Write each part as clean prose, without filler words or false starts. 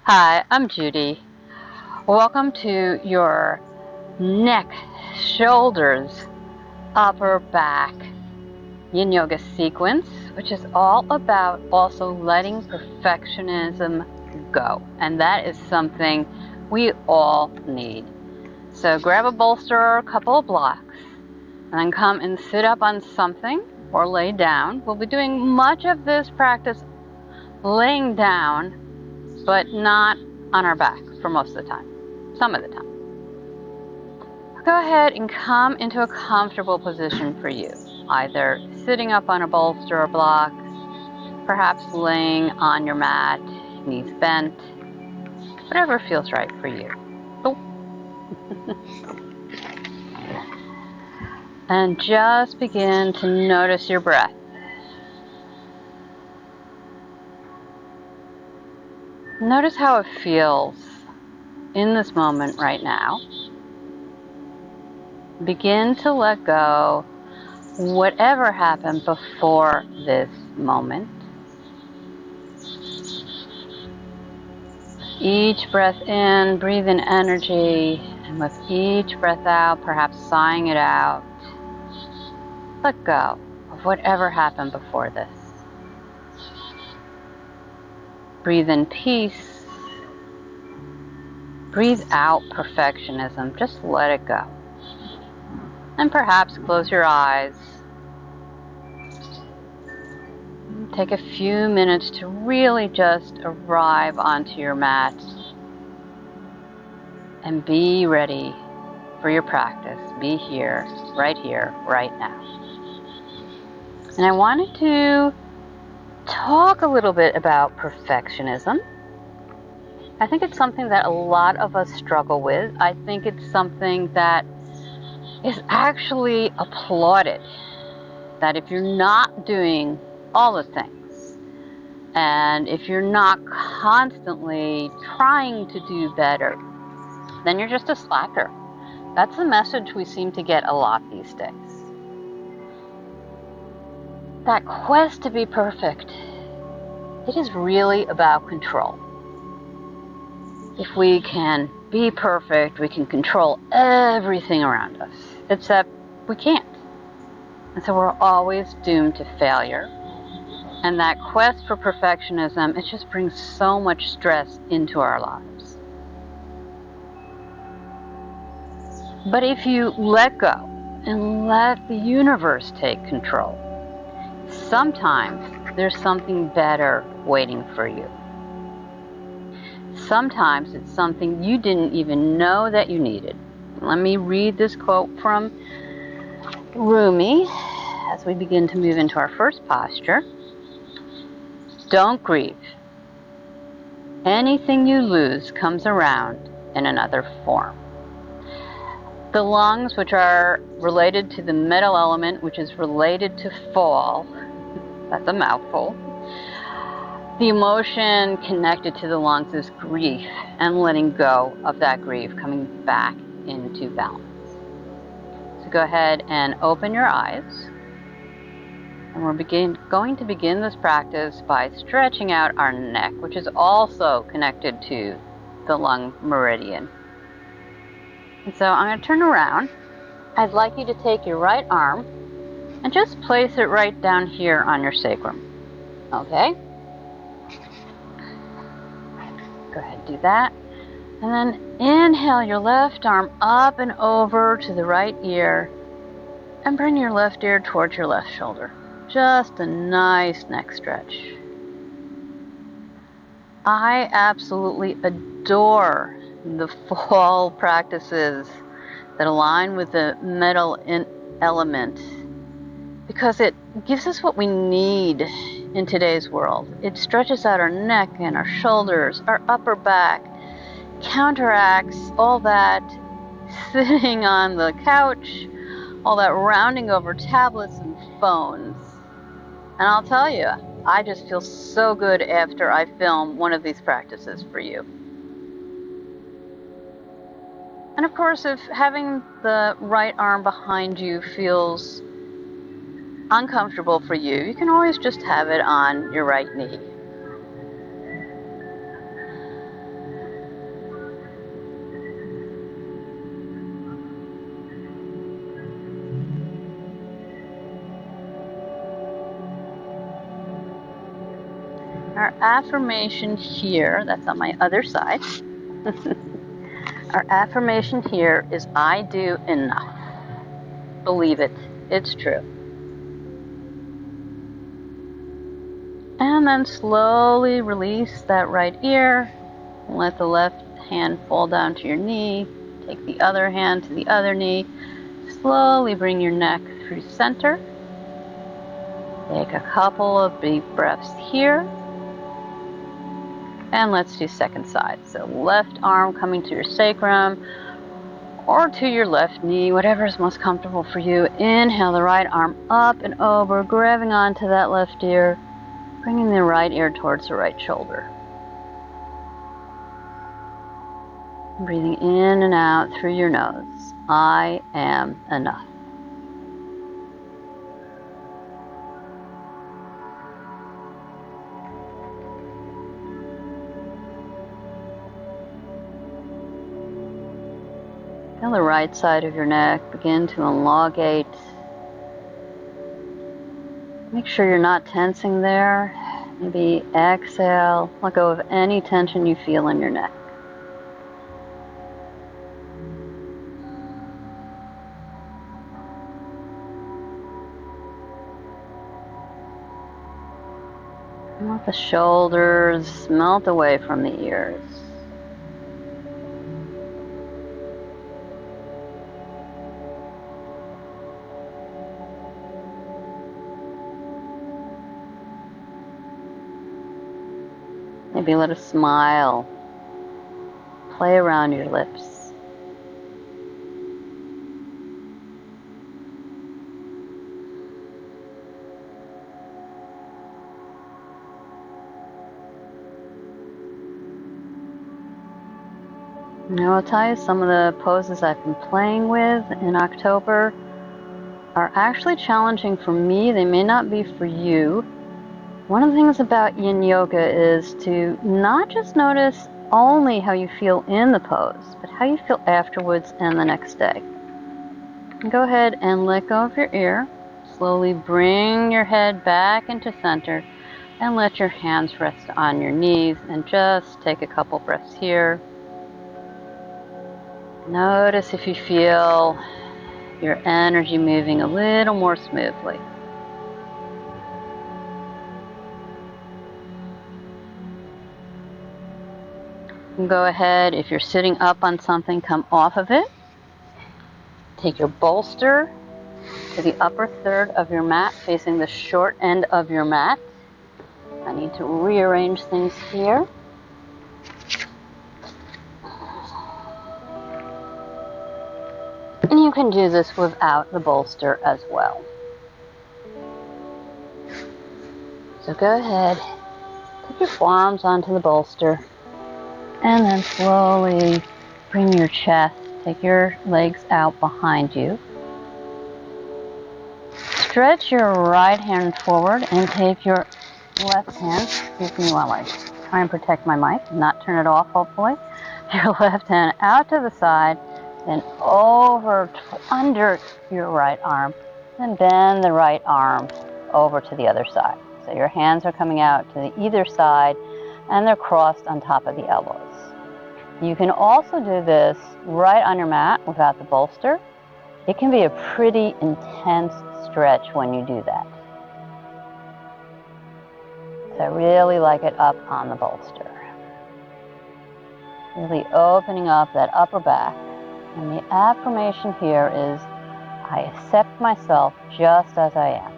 Hi, I'm Judy. Welcome to your neck, shoulders, upper back Yin Yoga sequence, which is all about also letting perfectionism go. And that is something we all need. So grab a bolster or a couple of blocks, and then come and sit up on something or lay down. We'll be doing much of this practice laying down, but not on our back for most of the time, some of the time. Go ahead and come into a comfortable position for you, either sitting up on a bolster or block, perhaps laying on your mat, knees bent, whatever feels right for you. And just begin to notice your breath. Notice how it feels in this moment right now. Begin to let go whatever happened before this moment. Each breath in, breathe in energy, and with each breath out, perhaps sighing it out, let go of whatever happened before this. Breathe in peace. Breathe out perfectionism. Just let it go. And perhaps close your eyes. Take a few minutes to really just arrive onto your mat and be ready for your practice. Be here, right now. And I wanted to talk a little bit about perfectionism. I think it's something that a lot of us struggle with. I think it's something that is actually applauded. That if you're not doing all the things, and if you're not constantly trying to do better, then you're just a slacker. That's the message we seem to get a lot these days. That quest to be perfect, it is really about control. If we can be perfect, we can control everything around us, except we can't. And so we're always doomed to failure. And that quest for perfectionism, it just brings so much stress into our lives. But if you let go and let the universe take control, sometimes there's something better waiting for you. Sometimes it's something you didn't even know that you needed. Let me read this quote from Rumi as we begin to move into our first posture. Don't grieve. Anything you lose comes around in another form. The lungs, which are related to the metal element, which is related to fall, that's a mouthful. The emotion connected to the lungs is grief and letting go of that grief, coming back into balance. So go ahead and open your eyes. And we're going to begin this practice by stretching out our neck, which is also connected to the lung meridian. And so I'm going to turn around. I'd like you to take your right arm and just place it right down here on your sacrum. Okay? Go ahead and do that. And then inhale your left arm up and over to the right ear and bring your left ear towards your left shoulder. Just a nice neck stretch. I absolutely adore the fall practices that align with the metal element because it gives us what we need in today's world. It stretches out our neck and our shoulders, our upper back, counteracts all that sitting on the couch, all that rounding over tablets and phones. And I'll tell you, I just feel so good after I film one of these practices for you. And of course, if having the right arm behind you feels uncomfortable for you, you can always just have it on your right knee. Our affirmation here, that's on my other side. Our affirmation here is I do enough. Believe it. It's true. And then slowly release that right ear. Let the left hand fall down to your knee. Take the other hand to the other knee. Slowly bring your neck through center. Take a couple of deep breaths here. And let's do second side. So left arm coming to your sacrum or to your left knee, whatever is most comfortable for you. Inhale the right arm up and over, grabbing onto that left ear, bringing the right ear towards the right shoulder. Breathing in and out through your nose. I am enough. Feel the right side of your neck begin to elongate. Make sure you're not tensing there. Maybe exhale, let go of any tension you feel in your neck. And let the shoulders melt away from the ears. Maybe let a smile play around your lips. Now I'll tell you some of the poses I've been playing with in October are actually challenging for me. They may not be for you. One of the things about Yin Yoga is to not just notice only how you feel in the pose, but how you feel afterwards and the next day. And go ahead and let go of your ear. Slowly bring your head back into center and let your hands rest on your knees and just take a couple breaths here. Notice if you feel your energy moving a little more smoothly. Go ahead, if you're sitting up on something, come off of it. Take your bolster to the upper third of your mat, facing the short end of your mat. I need to rearrange things here. And you can do this without the bolster as well. So go ahead, put your forearms onto the bolster. And then slowly bring your chest, take your legs out behind you. Stretch your right hand forward and take your left hand, excuse me while I try and protect my mic, not turn it off hopefully. Your left hand out to the side, then over under your right arm, and bend the right arm over to the other side. So your hands are coming out to the either side and they're crossed on top of the elbows. You can also do this right on your mat without the bolster. It can be a pretty intense stretch when you do that. So I really like it up on the bolster. Really opening up that upper back. And the affirmation here is, I accept myself just as I am.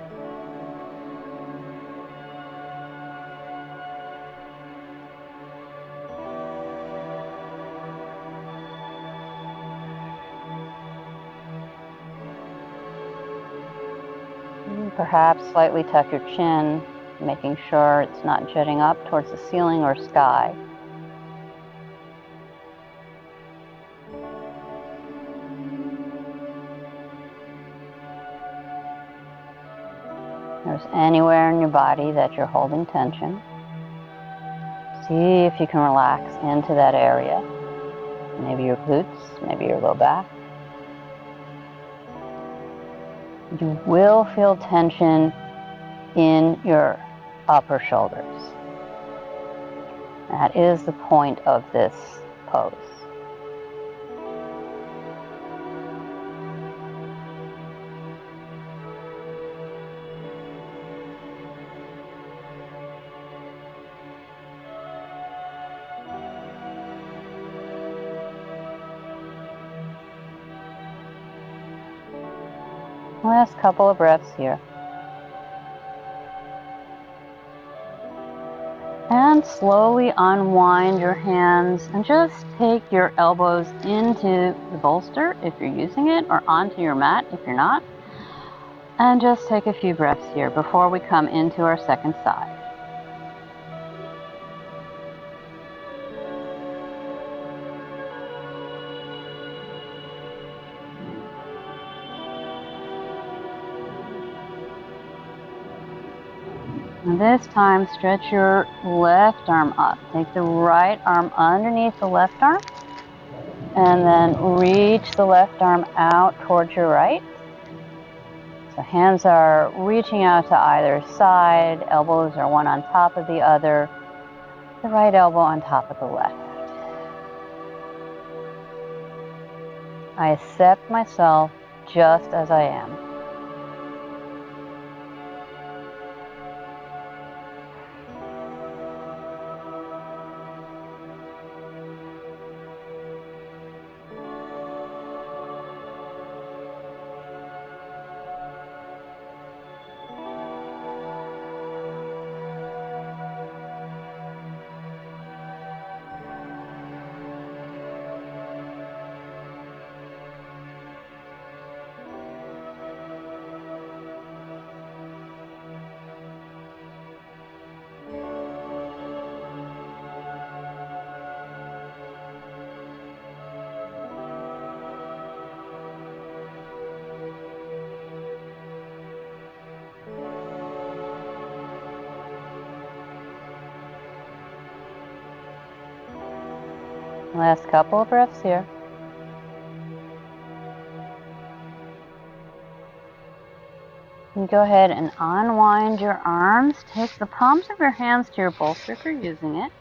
Perhaps slightly tuck your chin, making sure it's not jutting up towards the ceiling or sky. If there's anywhere in your body that you're holding tension, see if you can relax into that area. Maybe your glutes, maybe your low back. You will feel tension in your upper shoulders. That is the point of this pose. Last couple of breaths here. And slowly unwind your hands and just take your elbows into the bolster if you're using it, or onto your mat if you're not. And just take a few breaths here before we come into our second side. And this time, stretch your left arm up. Take the right arm underneath the left arm, and then reach the left arm out towards your right. So hands are reaching out to either side, elbows are one on top of the other, the right elbow on top of the left. I accept myself just as I am. Last couple of breaths here. And go ahead and unwind your arms. Take the palms of your hands to your bolster if you're using it.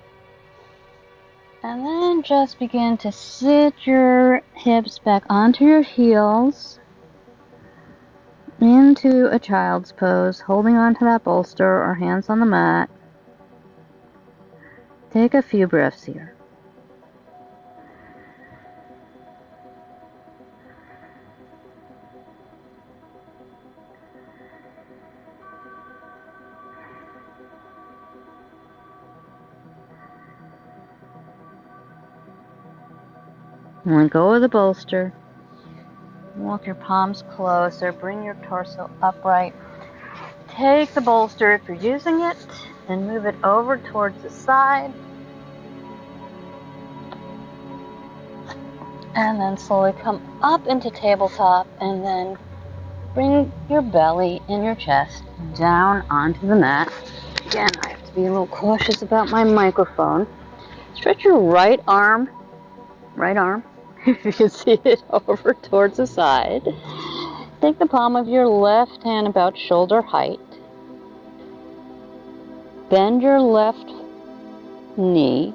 And then just begin to sit your hips back onto your heels into a child's pose, holding onto that bolster or hands on the mat. Take a few breaths here. Let go of the bolster. Walk your palms closer. Bring your torso upright. Take the bolster if you're using it and move it over towards the side. And then slowly come up into tabletop and then bring your belly and your chest down onto the mat. Again, I have to be a little cautious about my microphone. Stretch your right arm, if you can see it, over towards the side. Take the palm of your left hand about shoulder height. Bend your left knee,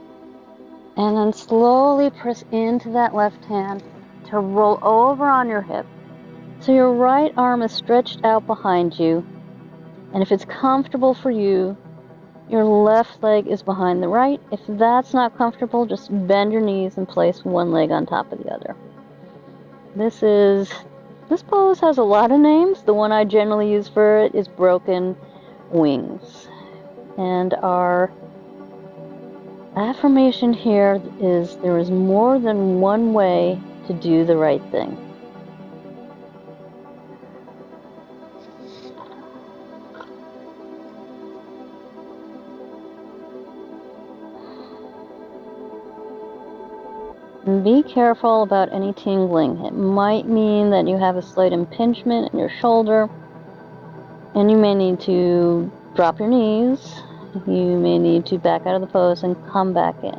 and then slowly press into that left hand to roll over on your hip. So your right arm is stretched out behind you, and if it's comfortable for you, your left leg is behind the right. If that's not comfortable, just bend your knees and place one leg on top of the other. This pose has a lot of names. The one I generally use for it is broken wings. And our affirmation here is there is more than one way to do the right thing. And be careful about any tingling. It might mean that you have a slight impingement in your shoulder, and you may need to drop your knees. You may need to back out of the pose and come back in.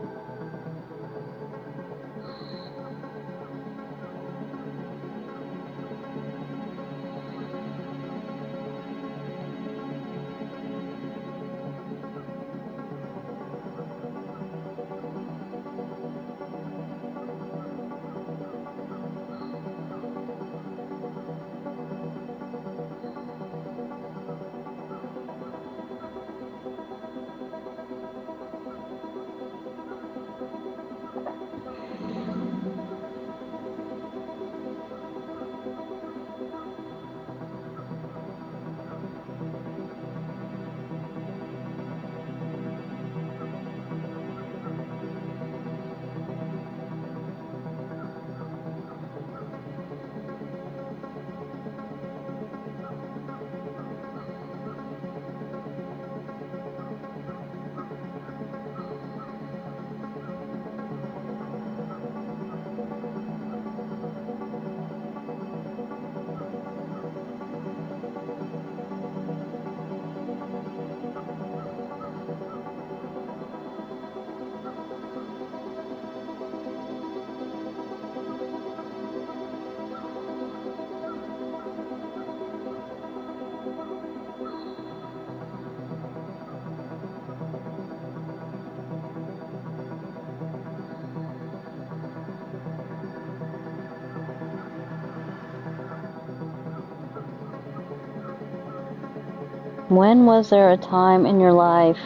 When was there a time in your life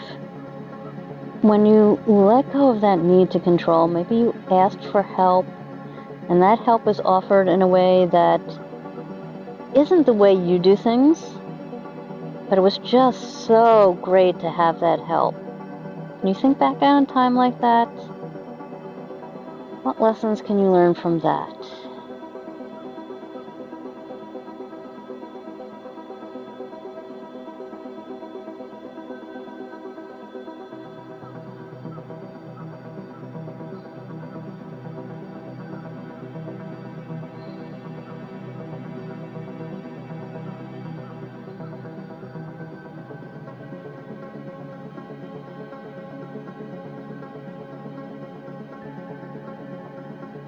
when you let go of that need to control? Maybe you asked for help, and that help was offered in a way that isn't the way you do things, but it was just so great to have that help. Can you think back on a time like that? What lessons can you learn from that?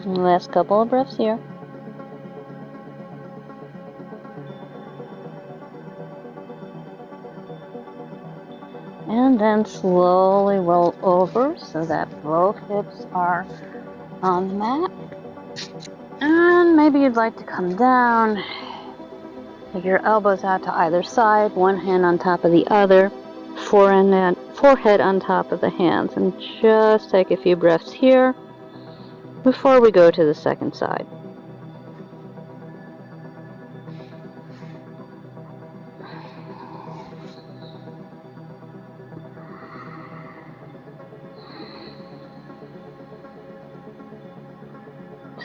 Last couple of breaths here. And then slowly roll over so that both hips are on the mat. And maybe you'd like to come down. Take your elbows out to either side, one hand on top of the other, forehead on top of the hands. And just take a few breaths here before we go to the second side.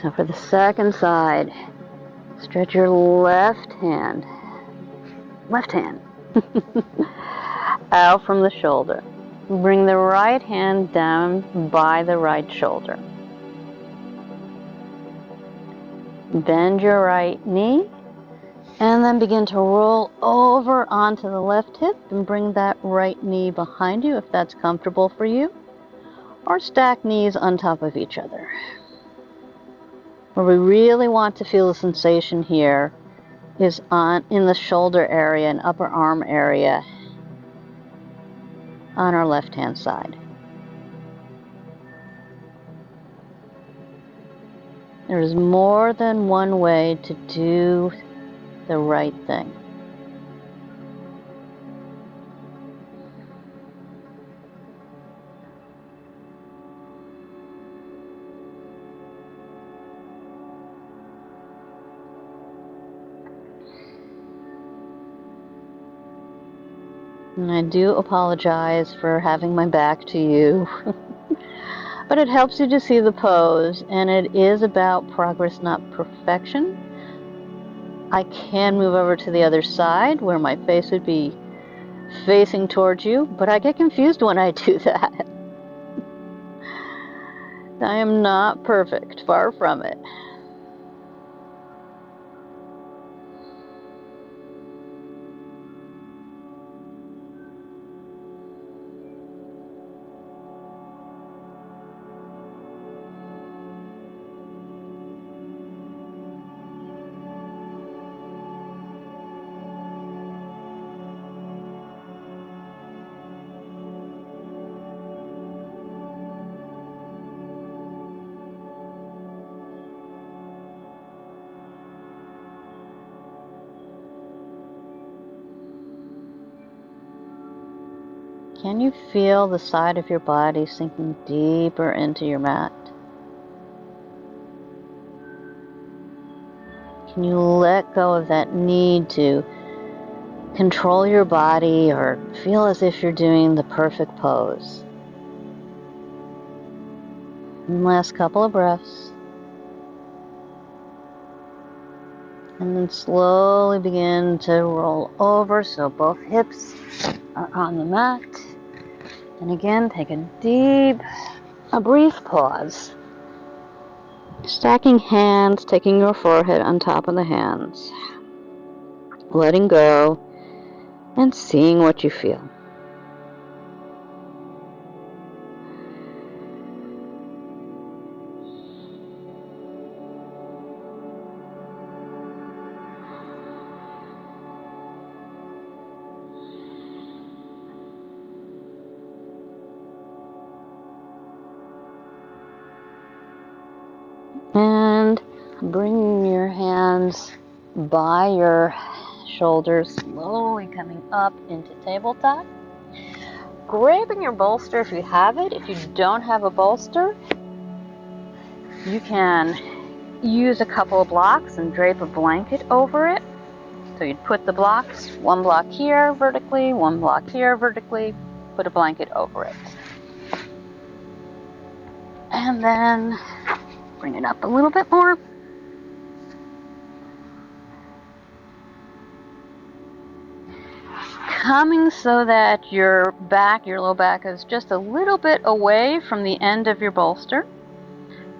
So for the second side, stretch your left hand out from the shoulder. Bring the right hand down by the right shoulder. Bend your right knee and then begin to roll over onto the left hip and bring that right knee behind you if that's comfortable for you, or stack knees on top of each other. Where we really want to feel the sensation here is in the shoulder area and upper arm area on our left hand side. There is more than one way to do the right thing. And I do apologize for having my back to you, but it helps you to see the pose, and it is about progress, not perfection. I can move over to the other side where my face would be facing towards you, but I get confused when I do that. I am not perfect, far from it. Can you feel the side of your body sinking deeper into your mat? Can you let go of that need to control your body or feel as if you're doing the perfect pose? And last couple of breaths. And then slowly begin to roll over so both hips are on the mat. And again, take a brief pause. Stacking hands, taking your forehead on top of the hands. Letting go and seeing what you feel. And bring your hands by your shoulders slowly coming up into tabletop. Grabbing your bolster if you have it. If you don't have a bolster, you can use a couple of blocks and drape a blanket over it. So you'd put the blocks, one block here vertically, one block here vertically, put a blanket over it. And then bring it up a little bit more. Coming so that your back, your low back, is just a little bit away from the end of your bolster.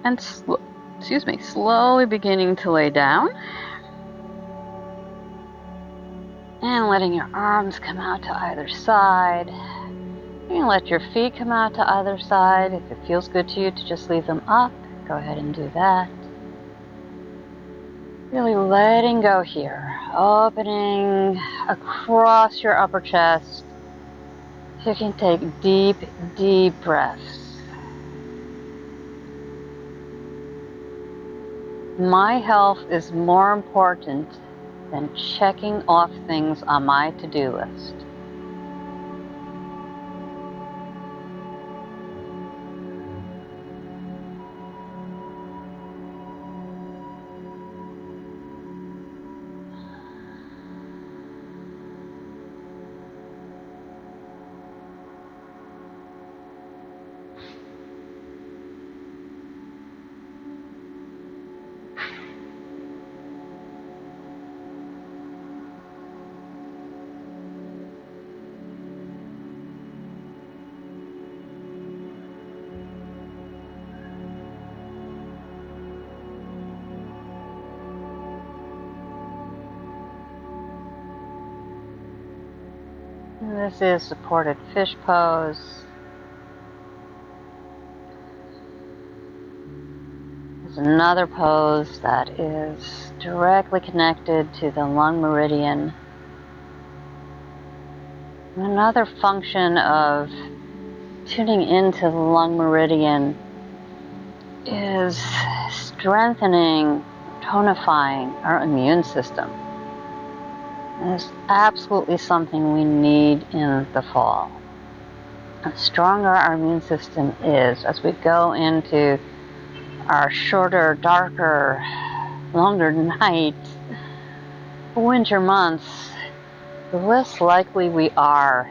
And slowly beginning to lay down. And letting your arms come out to either side. You can let your feet come out to either side. If it feels good to you to just leave them up, go ahead and do that. Really letting go here. Opening across your upper chest. You can take deep, deep breaths. My health is more important than checking off things on my to-do list. This is supported fish pose. There's another pose that is directly connected to the lung meridian. Another function of tuning into the lung meridian is strengthening, tonifying our immune system. And it's absolutely something we need in the fall. The stronger our immune system is as we go into our shorter, darker, longer night, winter months, the less likely we are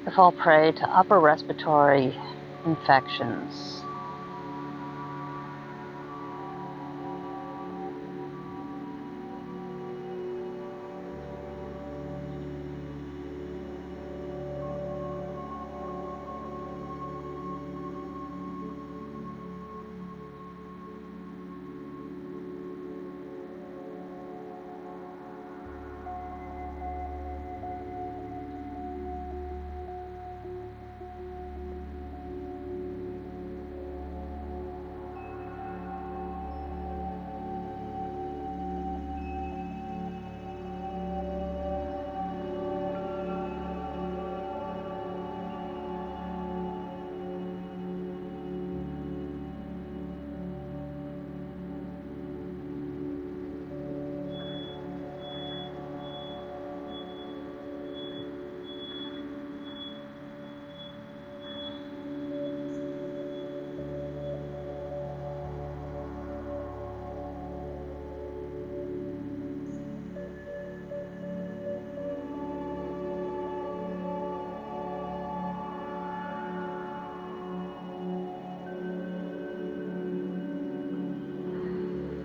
to fall prey to upper respiratory infections.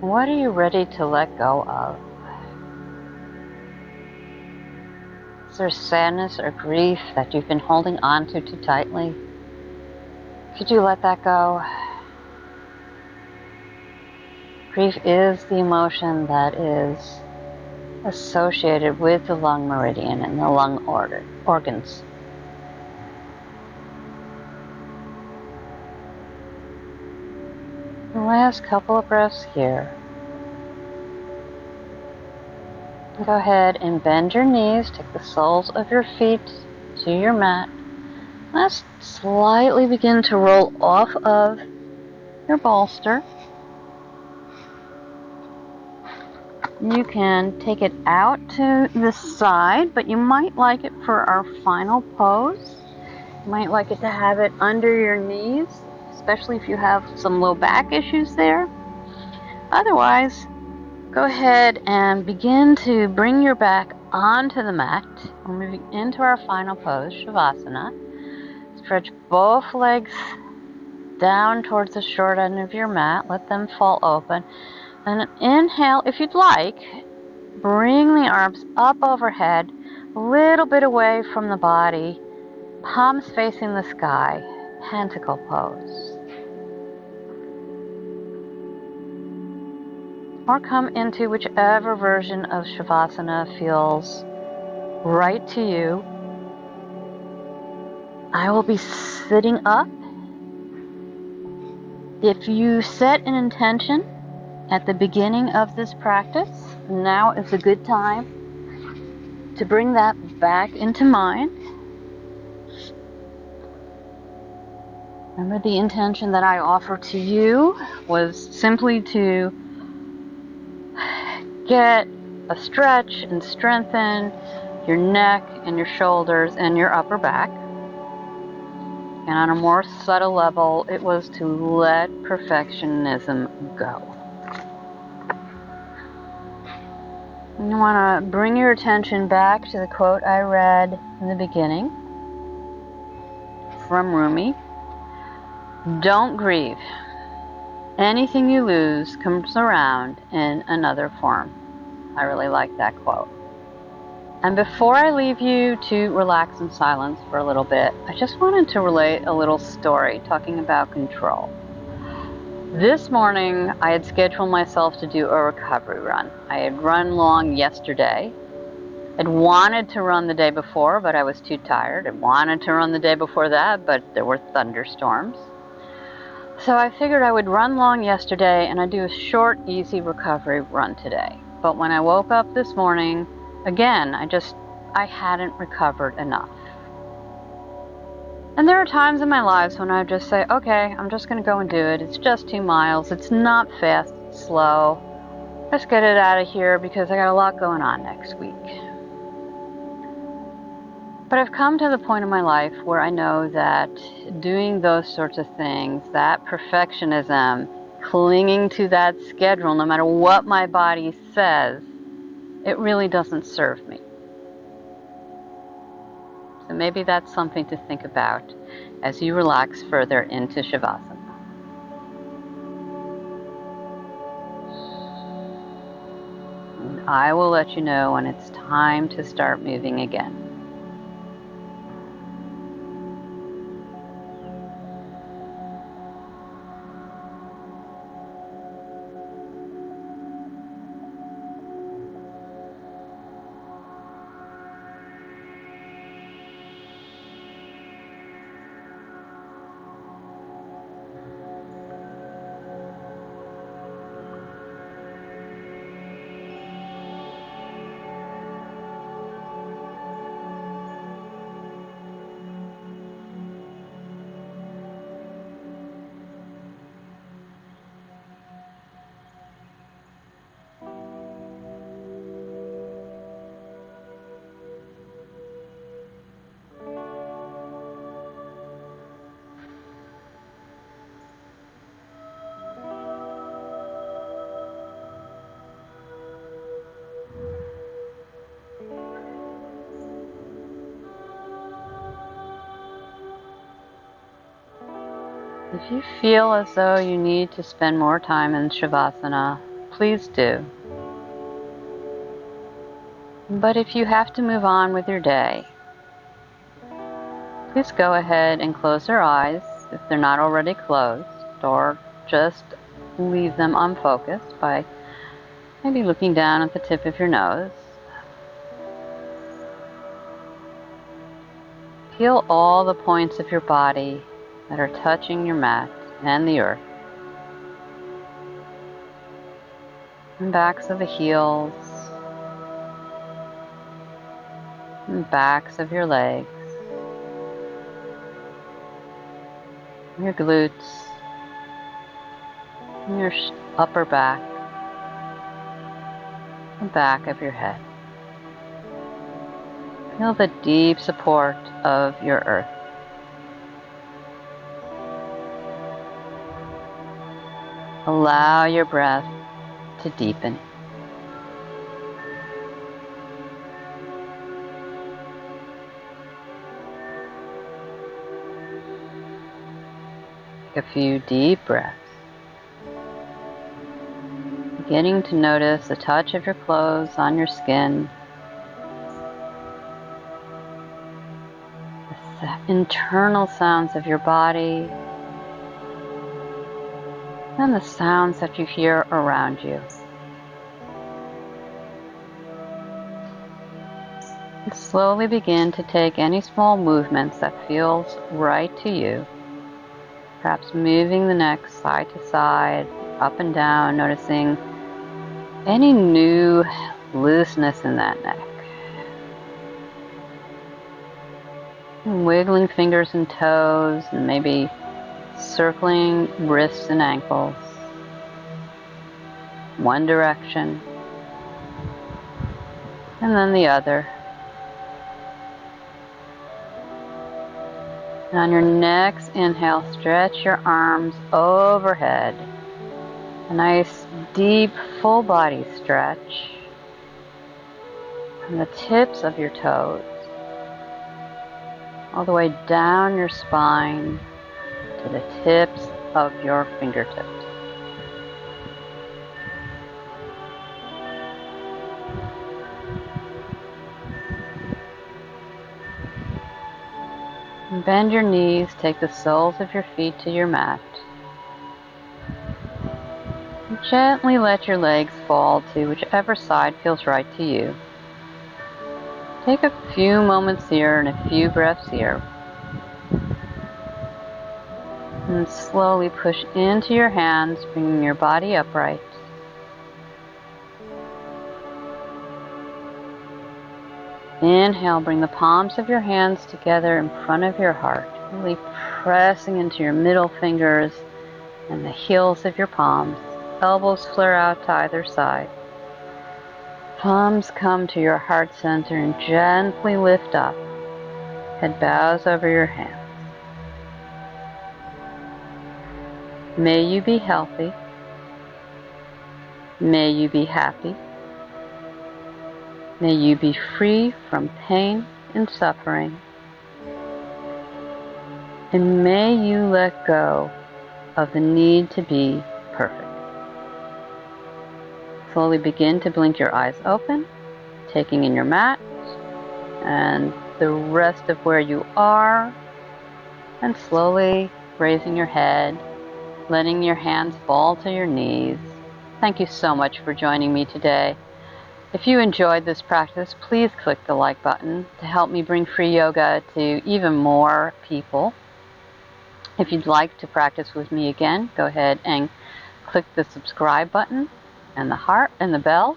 What are you ready to let go of? Is there sadness or grief that you've been holding on to too tightly? Could you let that go? Grief is the emotion that is associated with the lung meridian and the lung organs. The last couple of breaths here. Go ahead and bend your knees, take the soles of your feet to your mat. Let's slightly begin to roll off of your bolster. You can take it out to the side, but you might like it for our final pose. You might like it to have it under your knees, especially if you have some low back issues there. Otherwise, go ahead and begin to bring your back onto the mat. We're moving into our final pose, Savasana. Stretch both legs down towards the short end of your mat. Let them fall open. And inhale, if you'd like, bring the arms up overhead, a little bit away from the body, palms facing the sky, Pentacle pose. Or come into whichever version of Savasana feels right to you. I will be sitting up. If you set an intention at the beginning of this practice, now is a good time to bring that back into mind. Remember, the intention that I offer to you was simply to get a stretch and strengthen your neck and your shoulders and your upper back. And on a more subtle level, it was to let perfectionism go. And you want to bring your attention back to the quote I read in the beginning from Rumi. Don't grieve. Anything you lose comes around in another form. I really like that quote. And before I leave you to relax in silence for a little bit, I just wanted to relate a little story talking about control. This morning, I had scheduled myself to do a recovery run. I had run long yesterday. I'd wanted to run the day before, but I was too tired. I wanted to run the day before that, but there were thunderstorms. So I figured I would run long yesterday and I'd do a short, easy recovery run today. But when I woke up this morning, again, I hadn't recovered enough. And there are times in my lives when I just say, okay, I'm just going to go and do it. It's just 2 miles. It's not fast, it's slow. Let's get it out of here because I got a lot going on next week. But I've come to the point in my life where I know that doing those sorts of things, that perfectionism, clinging to that schedule, no matter what my body says, it really doesn't serve me. So maybe that's something to think about as you relax further into Savasana. And I will let you know when it's time to start moving again. If you feel as though you need to spend more time in Savasana, please do. But if you have to move on with your day, please go ahead and close your eyes if they're not already closed, or just leave them unfocused by maybe looking down at the tip of your nose. Feel all the points of your body that are touching your mat and the earth. And backs of the heels, and backs of your legs, your glutes, and your upper back, the back of your head. Feel the deep support of your earth. Allow your breath to deepen. Take a few deep breaths. Beginning to notice the touch of your clothes on your skin. The internal sounds of your body. And the sounds that you hear around you. And slowly begin to take any small movements that feels right to you. Perhaps moving the neck side to side, up and down, noticing any new looseness in that neck. And wiggling fingers and toes, and maybe circling wrists and ankles. One direction, and then the other. And on your next inhale, stretch your arms overhead. A nice, deep, full body stretch. From the tips of your toes, all the way down your spine to the tips of your fingertips. And bend your knees, take the soles of your feet to your mat. And gently let your legs fall to whichever side feels right to you. Take a few moments here and a few breaths here. And slowly push into your hands, bringing your body upright. Inhale, bring the palms of your hands together in front of your heart, really pressing into your middle fingers and the heels of your palms. Elbows flare out to either side. Palms come to your heart center and gently lift up. Head bows over your hands. May you be healthy. May you be happy. May you be free from pain and suffering. And may you let go of the need to be perfect. Slowly begin to blink your eyes open, taking in your mat and the rest of where you are, and slowly raising your head, letting your hands fall to your knees. Thank you so much for joining me today. If you enjoyed this practice, please click the like button to help me bring free yoga to even more people. If you'd like to practice with me again, go ahead and click the subscribe button and the heart and the bell.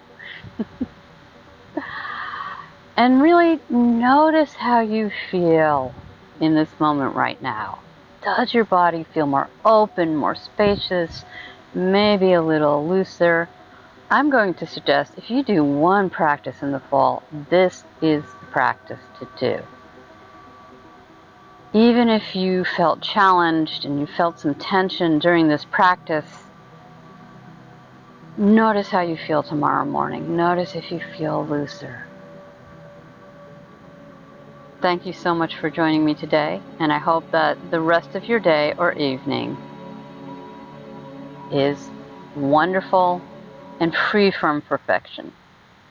And really notice how you feel in this moment right now. Does your body feel more open, more spacious, maybe a little looser? I'm going to suggest if you do one practice in the fall, this is the practice to do. Even if you felt challenged and you felt some tension during this practice, notice how you feel tomorrow morning. Notice if you feel looser. Thank you so much for joining me today, and I hope that the rest of your day or evening is wonderful and free from perfection.